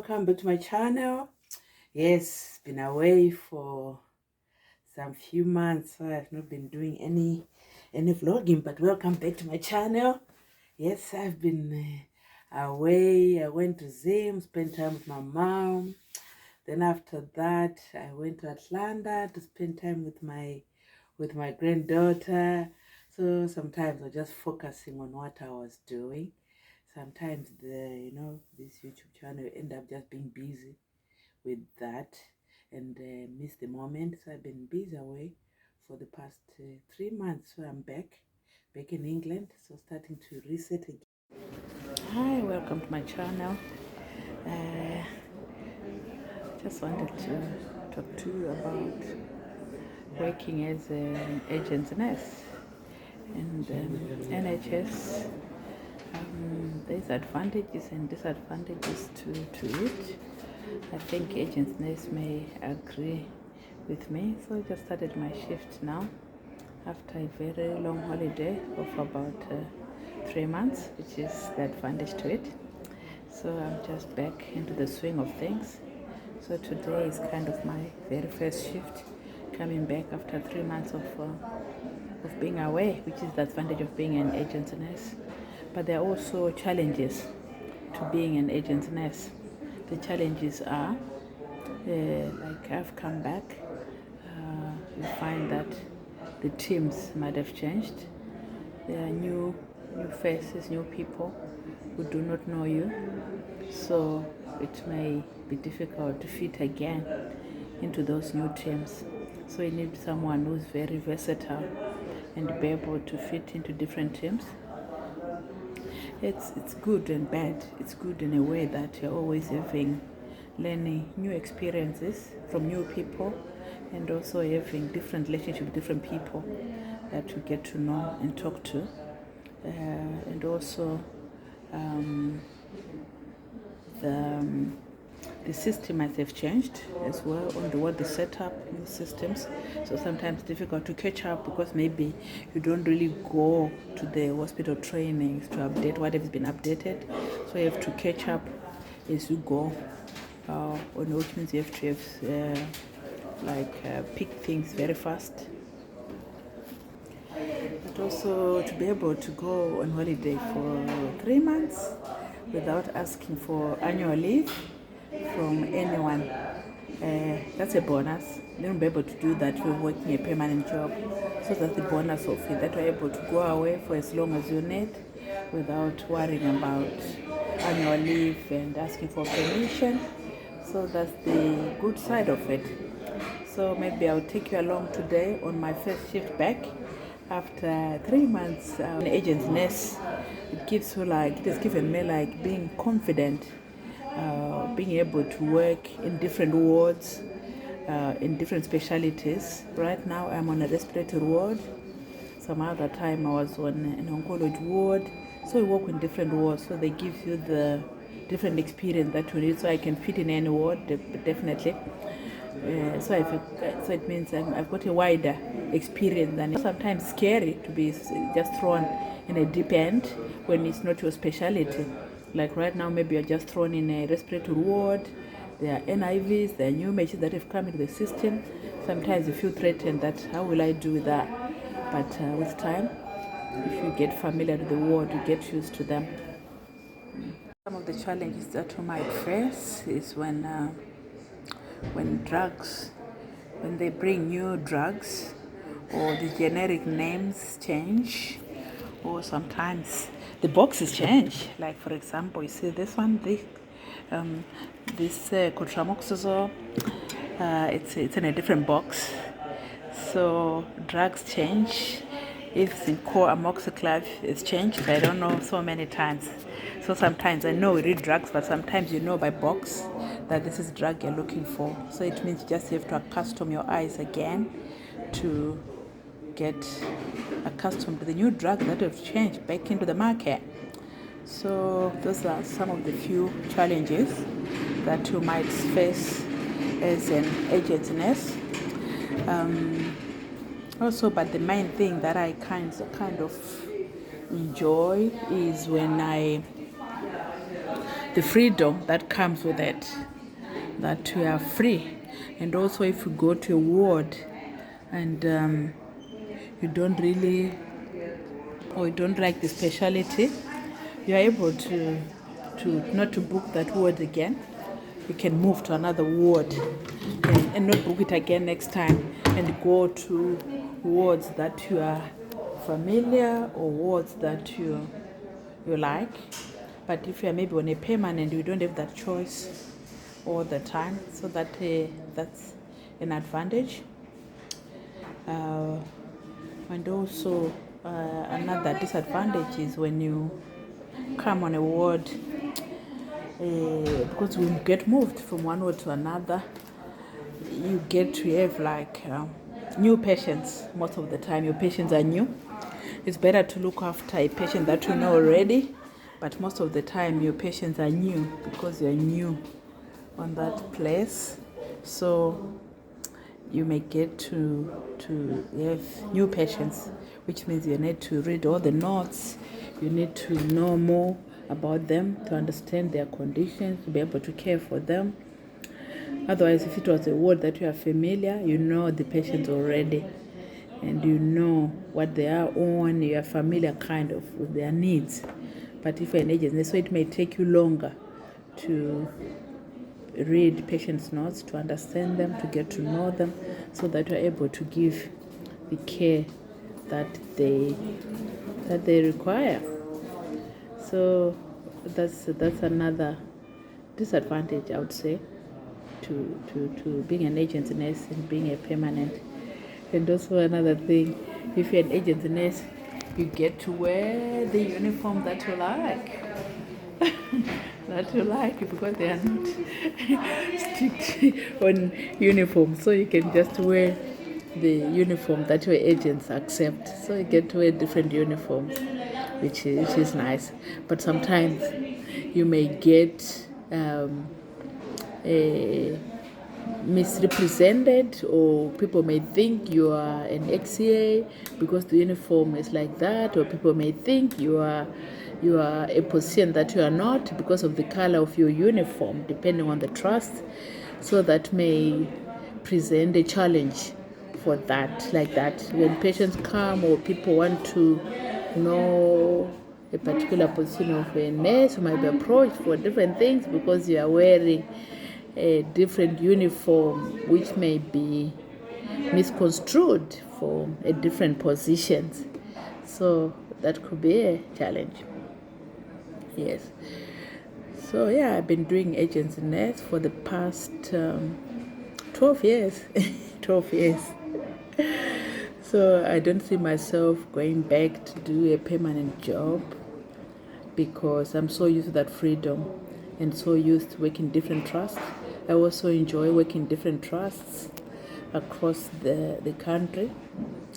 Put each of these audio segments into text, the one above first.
welcome back to my channel. Yes, been away for some few months, so I've not been doing any vlogging, but welcome back to my channel. Yes, I've been away. I went to Zim, spent time with my mom. Then after that, I went to Atlanta to spend time with my granddaughter. So sometimes I was just focusing on what I was doing. Sometimes this YouTube channel end up just being busy with that and miss the moment. So I've been busy away for the past 3 months. So I'm back in England. So starting to reset again. Hi, welcome to my channel. Just wanted to talk to you about working as an agent's nurse and NHS. There's advantages and disadvantages to it. I think agents nurse may agree with me. So I just started my shift now after a very long holiday of about 3 months, which is the advantage to it. So I'm just back into the swing of things. So today is kind of my very first shift, coming back after 3 months of being away, which is the advantage of being an agent nurse. But there are also challenges to being an agent nurse. The challenges are, like I've come back, you find that the teams might have changed. There are new faces, new people who do not know you. So it may be difficult to fit again into those new teams. So you need someone who's very versatile and be able to fit into different teams. It's good and bad. It's good in a way that you're always learning new experiences from new people, and also having different relationships with different people that you get to know and talk to. And also the system might have changed as well on the what they set up, new systems. So sometimes it's difficult to catch up because maybe you don't really go to the hospital trainings to update what has been updated. So you have to catch up as you go. On which means you have to have pick things very fast. But also to be able to go on holiday for 3 months without asking for annual leave from anyone, that's a bonus. You don't be able to do that if you're working a permanent job. So that's the bonus of it, that you're able to go away for as long as you need without worrying about annual leave and asking for permission. So that's the good side of it. So maybe I'll take you along today on my first shift back after 3 months an agent's nurse. It has given me being confident, being able to work in different wards, in different specialties. Right now I'm on a respiratory ward. Some other time I was on an oncology ward. So we work in different wards, so they give you the different experience that you need. So I can fit in any ward, definitely. So it means I've got a wider experience than sometimes scary to be just thrown in a deep end when it's not your specialty. Like right now, maybe you're just thrown in a respiratory ward. There are NIVs, there are new machines that have come into the system. Sometimes you feel threatened that how will I do with that? But with time, if you get familiar with the ward, you get used to them. Some of the challenges that you might face is when they bring new drugs, or the generic names change, or sometimes the boxes change. Like for example, you see this one, this cotramoxazole, it's in a different box. So drugs change. If in core amoxiclav is changed, I don't know, so many times. So sometimes I know we read drugs, but sometimes you know by box that this is drug you're looking for. So it means you just have to accustom your eyes again to get accustomed to the new drug that have changed back into the market. So those are some of the few challenges that you might face as an agent nurse. Also, but the main thing that I kind of enjoy is when I the freedom that comes with it, that you are free. And also if you go to a ward and you don't really, or you don't like the specialty, you are able to not to book that ward again. You can move to another ward and not book it again next time, and go to wards that you are familiar or wards that you like. But if you are maybe on a permanent, you don't have that choice all the time, so that's an advantage. And also another disadvantage is when you come on a ward, because when you get moved from one ward to another, you get to have like new patients. Most of the time your patients are new. It's better to look after a patient that you know already, but most of the time your patients are new because you're new on that place. So you may get to have new patients, which means you need to read all the notes, you need to know more about them to understand their conditions, to be able to care for them. Otherwise, if it was a ward that you are familiar, you know the patients already, and you know what they are on, you are familiar kind of with their needs. But if you're an agency, so it may take you longer to read patients' notes, to understand them, to get to know them, so that you're able to give the care that they require. So that's another disadvantage, I would say, to being an agency nurse and being a permanent. And also another thing, if you're an agency nurse, you get to wear the uniform that you like. That you like, because they are not strict on uniform, so you can just wear the uniform that your agents accept. So you get to wear different uniforms, which is nice. But sometimes you may get misrepresented, or people may think you are an XCA because the uniform is like that, or people may think you are a position that you are not because of the color of your uniform, depending on the trust. So that may present a challenge for that, like that. When patients come or people want to know a particular position of a nurse, who might be approached for different things because you are wearing a different uniform, which may be misconstrued for a different positions. So that could be a challenge. Yes. So yeah, I've been doing agency nurse for the past 12 years. 12 years. So I don't see myself going back to do a permanent job, because I'm so used to that freedom and so used to working different trusts. I also enjoy working different trusts across the country.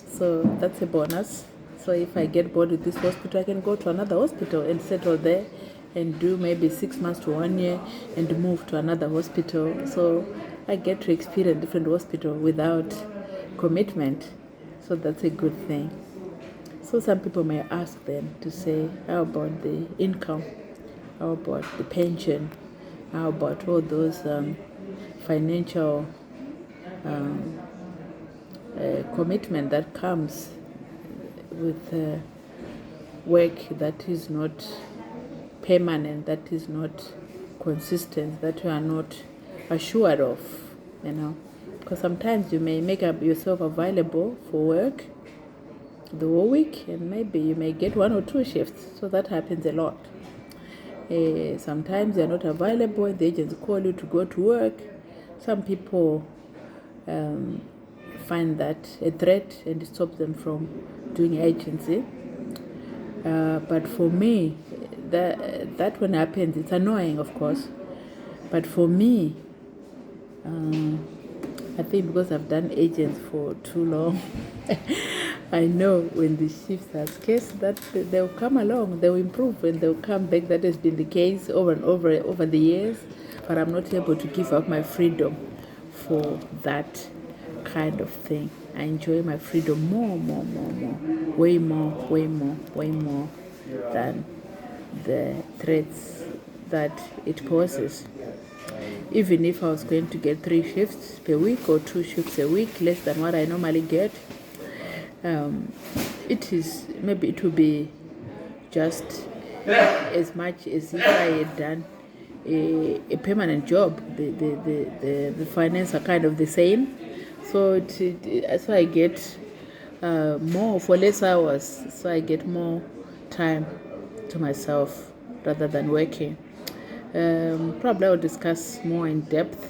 So that's a bonus. So if I get bored with this hospital, I can go to another hospital and settle there and do maybe 6 months to 1 year and move to another hospital. So I get to experience different hospitals without commitment. So that's a good thing. So some people may ask them to say, how about the income? How about the pension? How about all those financial commitment that comes with work that is not permanent, that is not consistent, that you are not assured of, Because sometimes you may make up yourself available for work the whole week, and maybe you may get 1 or 2 shifts. So that happens a lot. Sometimes they're not available and the agents call you to go to work. Some people find that a threat and it stops them from doing agency. But for me, that when happens, it's annoying, of course. But for me, I think because I've done agents for too long, I know when the shifts are scarce that they'll come along, they'll improve, and they'll come back. That has been the case over and over the years. But I'm not able to give up my freedom for that kind of thing. I enjoy my freedom more, way more than the threats that it poses. Even if I was going to get 3 shifts per week or 2 shifts a week, less than what I normally get, it would be just as much as if I had done a permanent job. The finance are kind of the same, so so I get more for less hours, so I get more time to myself rather than working. Probably I'll discuss more in depth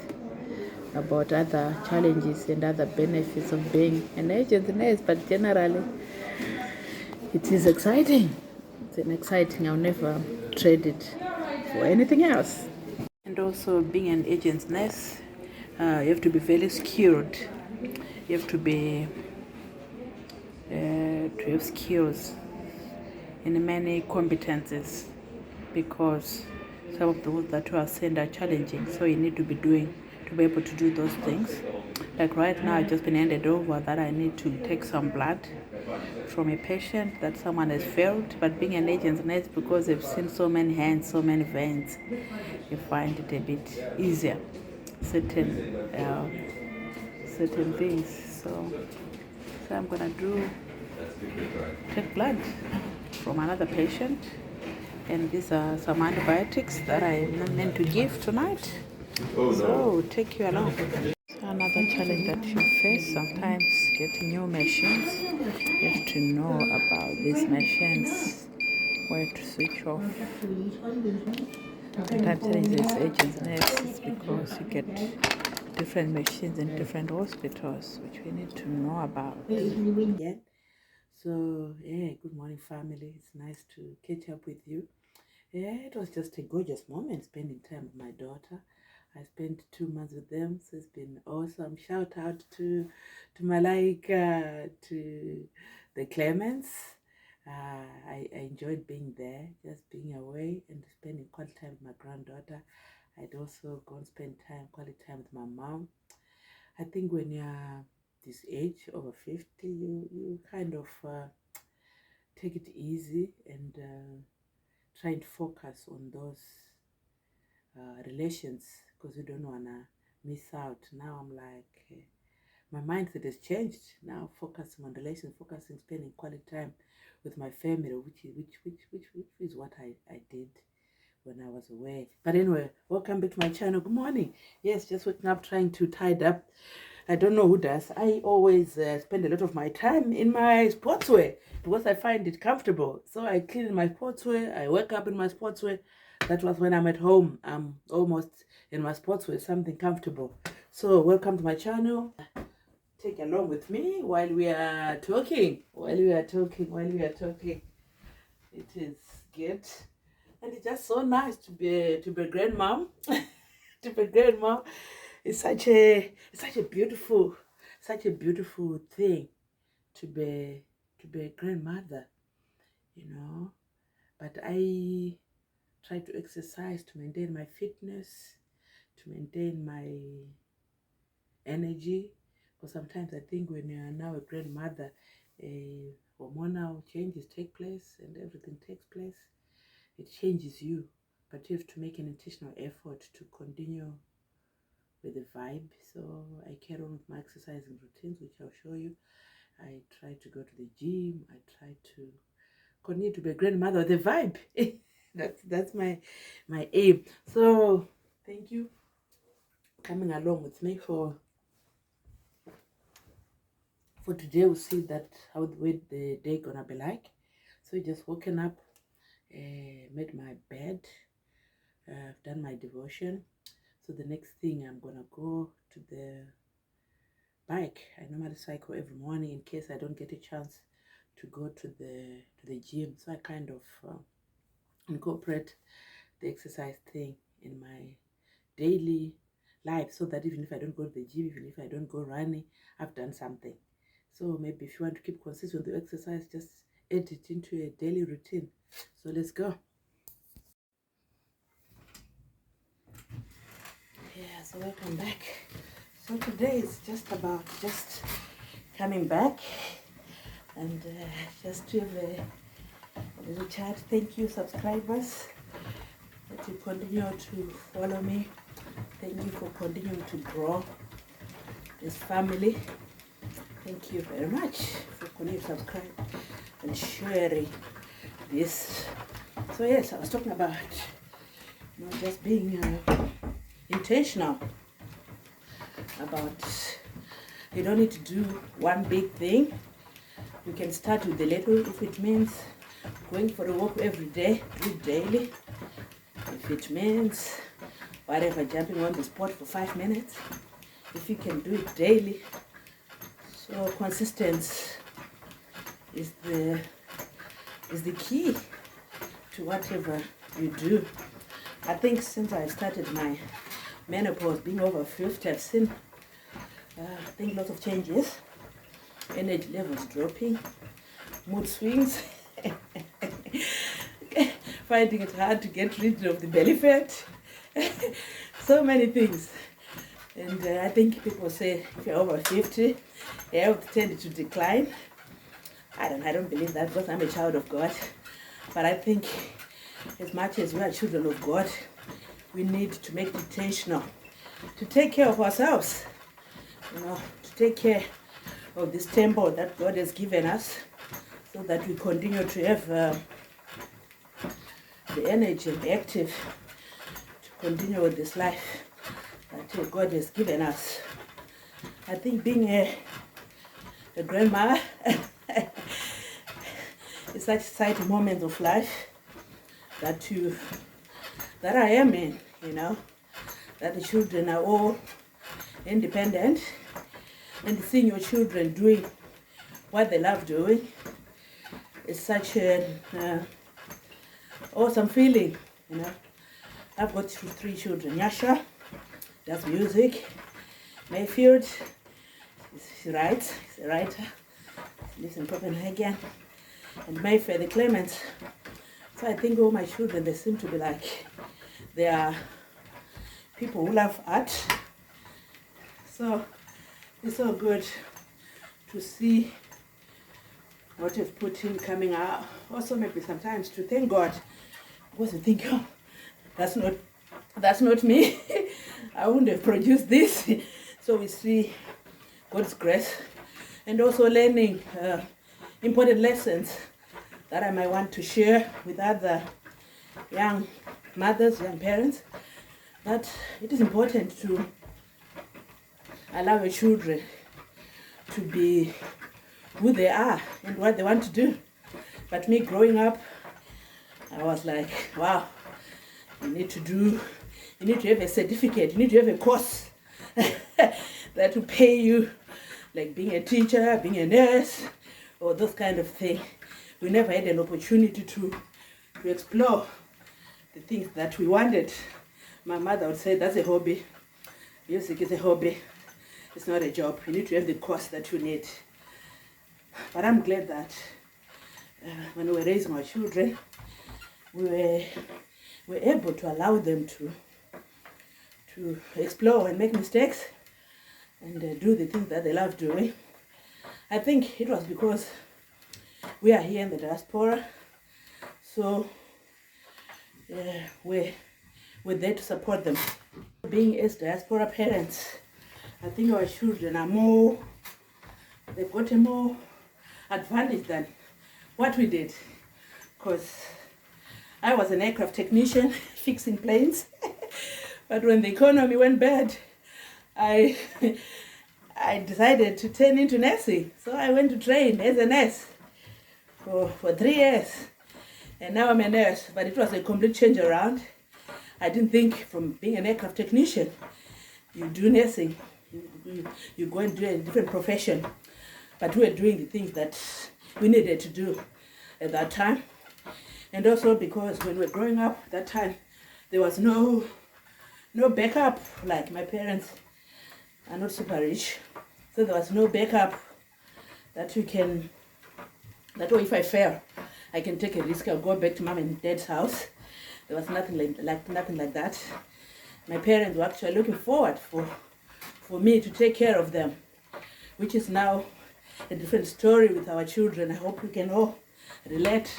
about other challenges and other benefits of being an agent nurse, but generally it is exciting. It's an exciting, I'll never trade it for anything else. And also being an agent nurse, you have to be very skilled. You have to have skills in many competencies, because some of those that you are sent are challenging, so you need to be able to do those things. Like right now, I've just been handed over that I need to take some blood from a patient that someone has failed, but being an agent nurse, because they've seen so many hands, so many veins, you find it a bit easier, certain things. So I'm gonna take blood from another patient, and these are some antibiotics that I'm meant to give tonight. So take you along. Another challenge that you face sometimes, getting new machines. You have to know about these machines, where to switch off. Sometimes challenges agents nurses, because you get different machines in different hospitals, which we need to know about. Again. So yeah, good morning family. It's nice to catch up with you. Yeah, it was just a gorgeous moment spending time with my daughter. I spent 2 months with them, so it's been awesome. Shout out to Malaika, to the Clements. I enjoyed being there, just being away and spending quality time with my granddaughter. I'd also go and spend quality time with my mom. I think when you're this age, over 50, you kind of take it easy and try and focus on those relations, because you don't want to miss out. Now I'm like, my mindset has changed. Now focusing on relations, spending quality time with my family, which is what I did when I was away. But anyway, welcome back to my channel. Good morning. Yes, just waking up, trying to tidy up. I don't know who does. I always spend a lot of my time in my sportswear, because I find it comfortable. So I clean in my sportswear, I wake up in my sportswear. That was when I'm at home. I'm almost in my sportswear, something comfortable. So welcome to my channel. Take along with me while we are talking. It is good. And it's just so nice to be a grandmom. To be a grandmom. It's such a beautiful thing to be a grandmother, you know. But I try to exercise to maintain my fitness, to maintain my energy, because sometimes I think when you are now a grandmother, hormonal changes take place and everything takes place. It changes you, but you have to make an intentional effort to continue with the vibe. So I carry on with my exercising routines, which I'll show you. I try to go to the gym. I try to continue to be a grandmother with the vibe. that's my aim. So thank you coming along with me for today. We'll see that how the day gonna be like. So just woken up, made my bed, I've done my devotion. So the next thing, I'm gonna go to the bike. I normally cycle every morning in case I don't get a chance to go to the gym. So I kind of incorporate the exercise thing in my daily life, so that even if I don't go to the gym, even if I don't go running, I've done something. So maybe if you want to keep consistent with the exercise, just add it into a daily routine. So let's go. Yeah, so welcome back. So today is just about coming back and just to have a little chat. Thank you, subscribers. That you continue to follow me. Thank you for continuing to grow this family. Thank you very much for continuing to subscribe and sharing this. So yes, I was talking about just being intentional about, you don't need to do one big thing. You can start with a little. If it means going for a walk every day, do it daily. If it means whatever, jumping on the spot for 5 minutes, if you can do it daily. So consistency is the key to whatever you do. I think since I started my menopause, being over 50, I've seen lots of changes. Energy levels dropping, mood swings, finding it hard to get rid of the belly fat, so many things. And I think people say if you're over 50, your health tends to decline. I don't believe that, because I'm a child of God. But I think as much as we are children of God, we need to make it intentional to take care of ourselves, to take care of this temple that God has given us, so that we continue to have the energy and active to continue with this life that God has given us. I think being a grandma is such exciting moments of life that I am in, that the children are all independent, and seeing your children doing what they love doing is such an awesome feeling, I've got 3 children. Yasha does music. Mayfield, he writes, he's a writer. He lives in Copenhagen. And Mayfair, the Clements. So I think all my children, they seem to be like, they are people who love art. So it's so good to see what you've put in coming out. Also maybe sometimes to thank God, because you think, oh, that's not me. I wouldn't have produced this. So we see God's grace, and also learning important lessons that I might want to share with other young mothers, young parents, that it is important to allow your children to be who they are and what they want to do. But me growing up, I was like, wow, you need to have a certificate, you need to have a course that will pay you, like being a teacher, being a nurse, or those kind of things. We never had an opportunity to explore the things that we wanted. My mother would say, that's a hobby. Music is a hobby. It's not a job. You need to have the course that you need. But I'm glad that when we were raising our children, we were able to allow them to explore and make mistakes and do the things that they love doing. I think it was because we are here in the diaspora, so we're there to support them. Being as diaspora parents, I think our children are they've got a more advantage than what we did, because I was an aircraft technician fixing planes, but when the economy went bad, I decided to turn into nursing. So I went to train as a nurse for 3 years, and now I'm a nurse. But it was a complete change around. I didn't think from being an aircraft technician, you do nursing, you go and do a different profession. But we were doing the things that we needed to do at that time. And also because when we were growing up at that time, there was no backup. Like my parents are not super rich, so there was no backup that if I fail, I can take a risk. I'll go back to mom and dad's house. There was nothing like that. My parents were actually looking forward for me to take care of them, which is now a different story with our children. I hope we can all relate.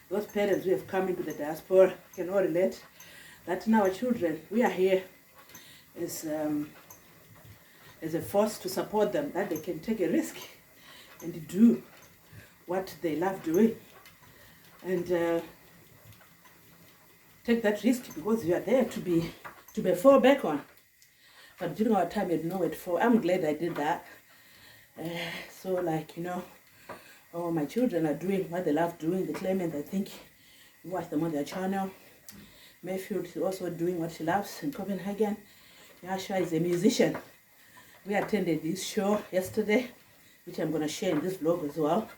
Those parents who have come into the diaspora can all relate that in our children, we are here as a force to support them, that they can take a risk and do what they love doing. And take that risk because you are there to fall back on. But during our time, you had nowhere to fall. I'm glad I did that. So like, my children are doing what they love doing. The Clement, I think, you watch them on their channel. Mayfield is also doing what she loves in Copenhagen. Yasha is a musician. We attended this show yesterday, which I'm going to share in this vlog as well.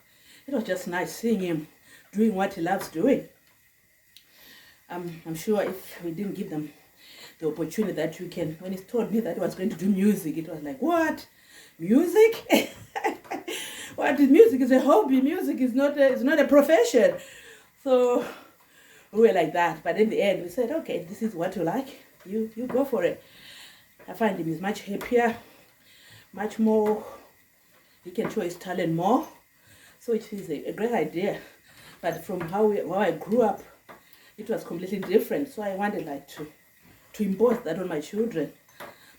It was just nice seeing him doing what he loves doing. I'm sure if we didn't give them the opportunity that you can, when he told me that he was going to do music, it was like, what? Music? What is music? Is a hobby. Music is not a profession. So we were like that. But in the end, we said, okay, this is what you like. You go for it. I find him is much happier, much more, he can show his talent more. So it is a great idea. But from how I grew up, it was completely different. So I wanted like to impose that on my children.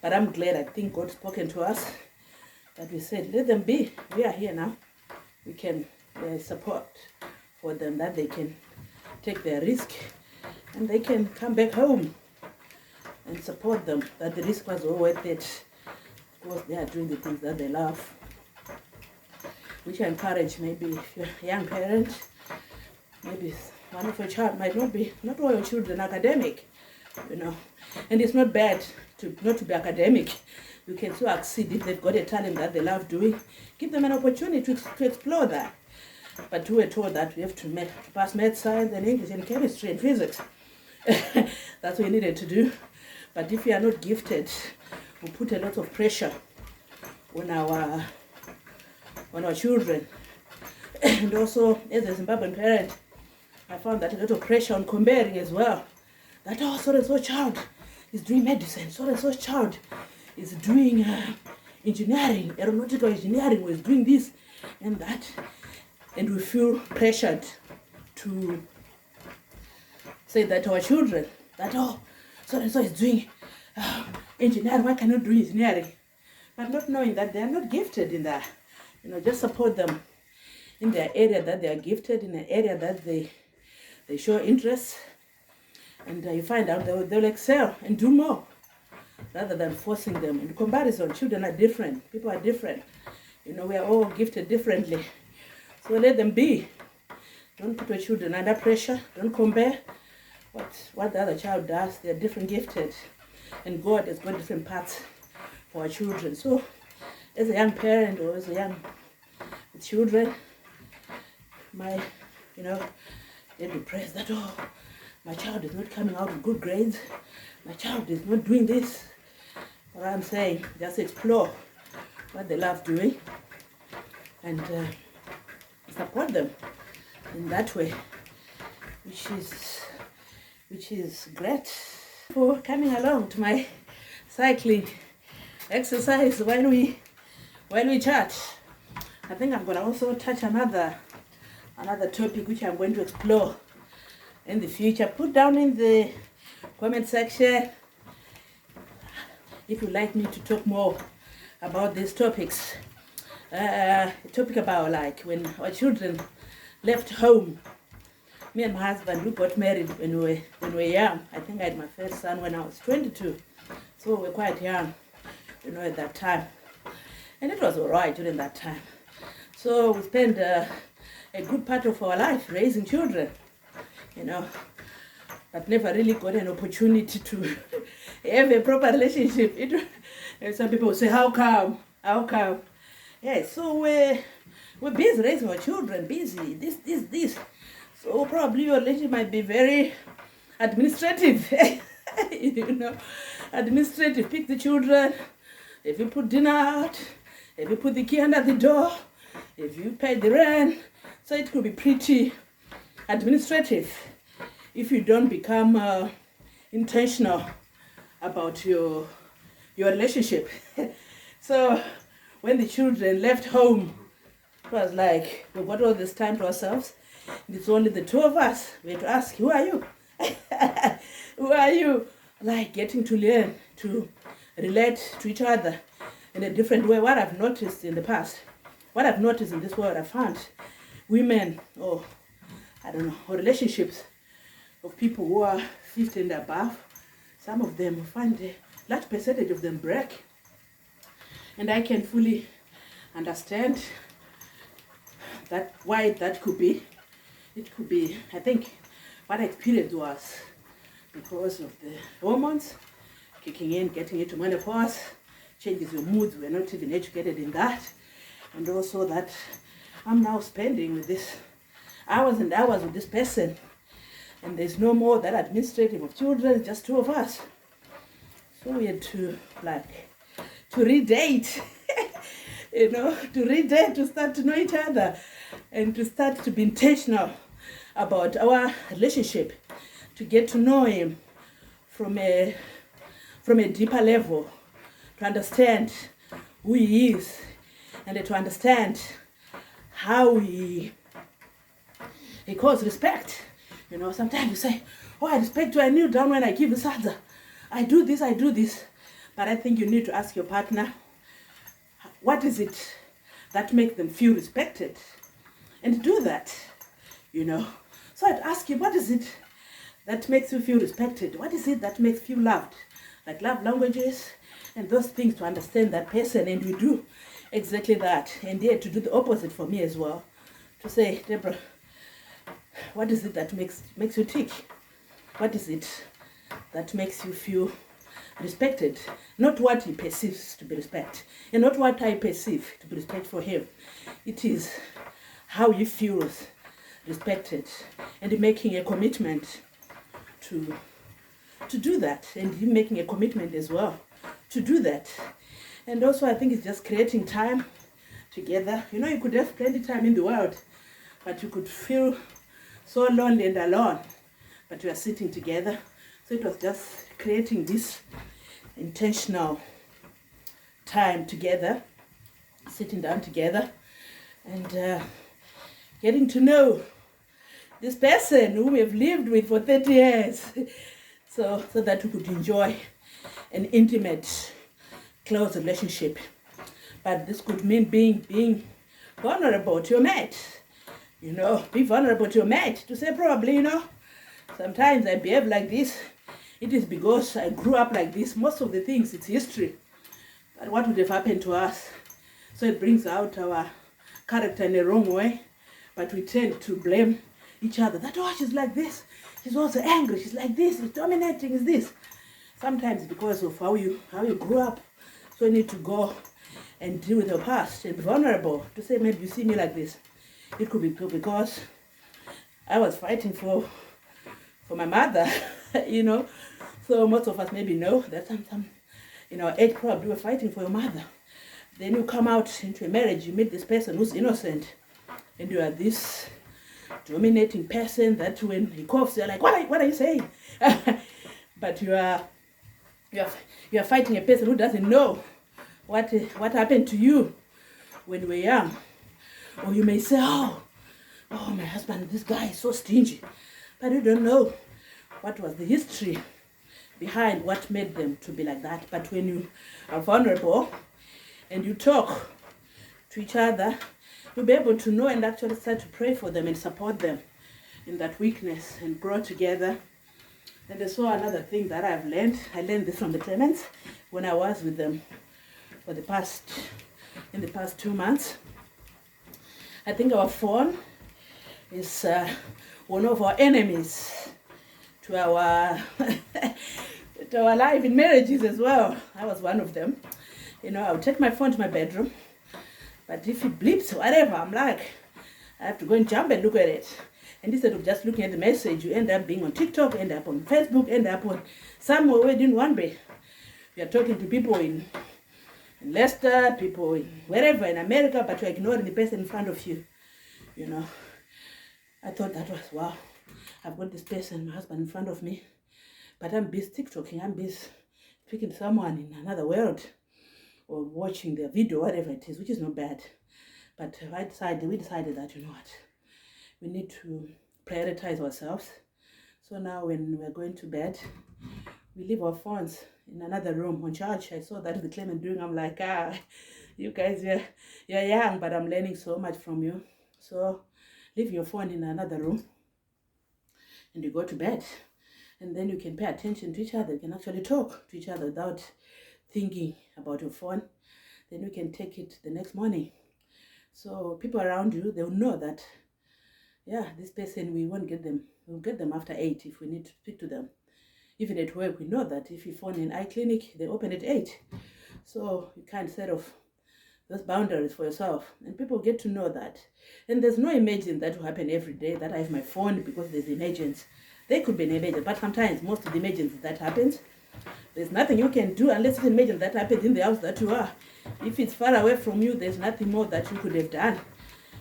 But I'm glad, I think God spoken to us, that we said, let them be. We are here now. We can support for them, that they can take their risk and they can come back home and support them, that the risk was all worth it because they are doing the things that they love. Which I encourage, maybe if you're a young parent, maybe one of your child might not all your children academic, and it's not bad not to be academic. You can still succeed if they've got a talent that they love doing. Give them an opportunity to explore that. But we were told that we have to pass math, science, and English, and chemistry, and physics. That's what we needed to do. But if you are not gifted, we put a lot of pressure on our children. And also, as a Zimbabwean parent, I found that a lot of pressure on comparing as well. That, so-and-so child is doing medicine, so-and-so child is doing engineering, aeronautical engineering, or is doing this and that. And we feel pressured to say that to our children, that, so-and-so is doing engineering, why cannot do engineering? But not knowing that they are not gifted in that. Just support them in their area that they are gifted, in an area that they show interest, and you find out they'll excel and do more rather than forcing them. In comparison, children are different, people are different. We are all gifted differently. So let them be. Don't put your children under pressure. Don't compare what the other child does. They're different gifted, and God has got different paths for our children. So as a young parent or as a young children, they're depressed that, my child is not coming out with good grades, my child is not doing this. What I'm saying, just explore what they love doing and support them in that way, which is great. For coming along to my cycling exercise while we chat. I think I'm going to also touch another topic which I'm going to explore in the future. Put down in the comment section if you'd like me to talk more about these topics. A topic about like when our children left home. Me and my husband, we got married when we were young. I think I had my first son when I was 22. So we were quite young, at that time. And it was all right during that time. So we spent a good part of our life raising children, but never really got an opportunity to have a proper relationship. And some people say, how come? Yeah, so we're busy raising our children, busy, this. So probably your relationship might be very administrative, administrative. Pick the children, if you put dinner out, if you put the key under the door, if you pay the rent. So it could be pretty administrative if you don't become intentional about your relationship. So when the children left home, it was like, we've got all this time to ourselves. It's only the two of us. We had to ask, who are you? Who are you? Like getting to learn to relate to each other in a different way. What I've noticed in the past, what I've noticed in this world, I found women, or I don't know, or relationships of people who are 50 and above, some of them find a large percentage of them break. And I can fully understand that why that could be. It could be, I think, what I experienced was because of the hormones kicking in, getting into menopause, changes your moods. We're not even educated in that. And also that I'm now spending with this hours and hours with this person, and there's no more that administrative of children, just two of us. So we had to redate, to redate, to start to know each other, and to start to be intentional about our relationship, to get to know him from a deeper level, to understand who he is, and to understand how he calls respect. Sometimes you say, oh, I respect you, I kneel down when I give this answer. I do this. But I think you need to ask your partner, what is it that makes them feel respected? And do that, So I'd ask you, what is it that makes you feel respected? What is it that makes you loved? Like love languages and those things, to understand that person. And we do exactly that. And yet to do the opposite for me as well. To say, Deborah, what is it that makes you tick? What is it that makes you feel respected? Not what he perceives to be respect, and not what I perceive to be respect for him. It is how he feels respected, and making a commitment to do that, and him making a commitment as well to do that. And also I think it's just creating time together. You could have plenty of time in the world, but you could feel so lonely and alone, but we are sitting together. So it was just creating this intentional time together, sitting down together, and getting to know this person whom we have lived with for 30 years, so that we could enjoy an intimate, close relationship. But this could mean being vulnerable to your mate. Be vulnerable to your mate, to say probably, sometimes I behave like this. It is because I grew up like this. Most of the things, it's history. But what would have happened to us? So it brings out our character in a wrong way. But we tend to blame each other. That, oh, she's like this. She's also angry. She's like this. She's dominating. Is this? Sometimes because of how you grew up. So you need to go and deal with your past and be vulnerable. To say, maybe you see me like this. It could be because I was fighting for my mother, So most of us maybe know that some in our age probably were fighting for your mother. Then you come out into a marriage, you meet this person who's innocent, and you are this dominating person that when he coughs, you're like, what are you saying? But you are fighting a person who doesn't know what happened to you when you were young. Or you may say, oh, my husband, this guy is so stingy. But you don't know what was the history behind what made them to be like that. But when you are vulnerable and you talk to each other, you'll be able to know and actually start to pray for them and support them in that weakness and grow together. And also another thing that I learned this from the Clements when I was with them in the past 2 months. I think our phone is one of our enemies to our life in marriages as well. I was one of them. I would take my phone to my bedroom, but if it blips, whatever, I'm like, I have to go and jump and look at it. And instead of just looking at the message, you end up being on TikTok, end up on Facebook, end up on somewhere within one day. We are talking to people in Leicester, people wherever in America, but you're ignoring the person in front of you. I thought that was, wow, I've got this person, my husband, in front of me, but I'm busy TikToking, I'm busy speaking to someone in another world, or watching their video, whatever it is, which is not bad. But we decided that, we need to prioritize ourselves So now when we're going to bed, we leave our phones in another room on charge. I saw that the Clement doing. I'm like, you guys, you're young, but I'm learning so much from you. So leave your phone in another room and you go to bed. And then you can pay attention to each other. You can actually talk to each other without thinking about your phone. Then you can take it the next morning. So people around you, they'll know that, yeah, this person, we won't get them. We'll get them after 8 if we need to speak to them. Even at work, we know that if you phone in eye clinic, they open at 8. So you can't set off those boundaries for yourself. And people get to know that. And there's no emergency that will happen every day that I have my phone because there's emergency. There could be an emergency, but sometimes most of the emergencies that happens, there's nothing you can do unless it's an emergency that happens in the house that you are. If it's far away from you, there's nothing more that you could have done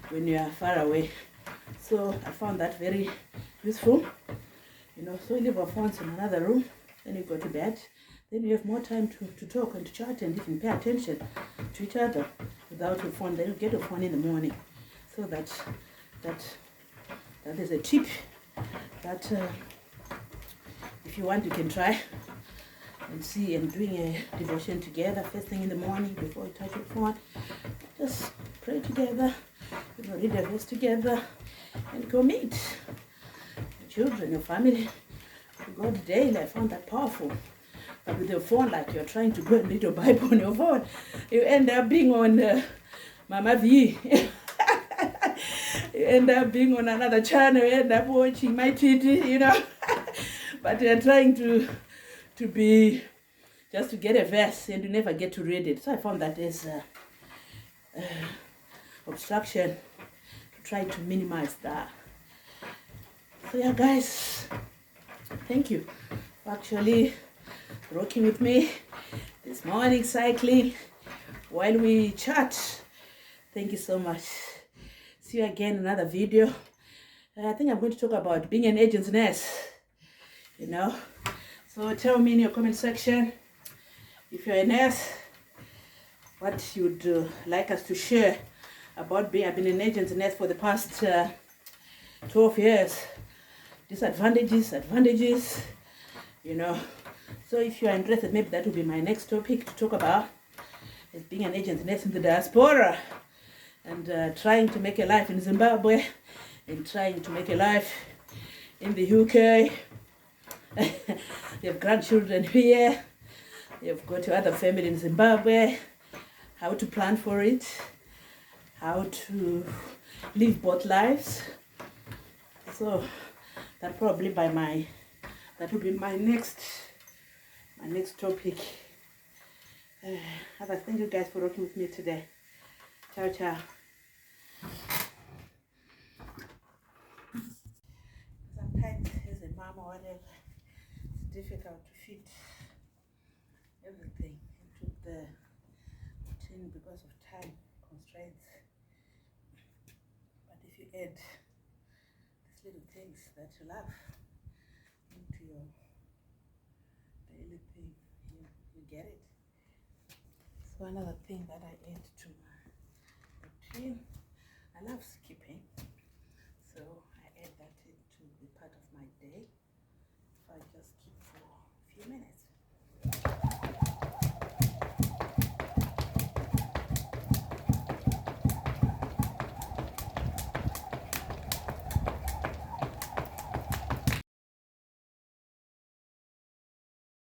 when you are far away. So I found that very useful. So you leave our phones in another room, then you go to bed. Then you have more time to talk and to chat and even pay attention to each other without your phone. Then you get your phone in the morning. So that is a tip that if you want, you can try and see, and doing a devotion together first thing in the morning before you touch your phone. Just pray together, read a verse together, and go meet your children, your family, to God daily. I found that powerful. But with your phone, like you're trying to go and read your Bible on your phone, you end up being on Mama V. You end up being on another channel, you end up watching my TT, But you're trying to be, just to get a verse, and you never get to read it. So I found that there's obstruction, to try to minimize that. So yeah, guys, thank you for actually rocking with me this morning, cycling while we chat. Thank you so much. See you again in another video. I think I'm going to talk about being an agent's nurse. So tell me in your comment section if you're a nurse, what you'd like us to share about being. I've been an agent's nurse for the past 12 years. Disadvantages, advantages, So if you are interested, maybe that will be my next topic to talk about, is being an agent's nurse in the diaspora, and trying to make a life in Zimbabwe, and trying to make a life in the UK. You have grandchildren here, you've got your other family in Zimbabwe, how to plan for it, how to live both lives. So that will be my next topic. Thank you guys for working with me today. Ciao, ciao. Sometimes as a mom or whatever, it's difficult to fit everything into the routine because of time constraints. But if you add these little things that you love into your daily thing, you get it. So another thing that I add to my routine, I love skipping. So I add that into the part of my day. So I just skip for a few minutes.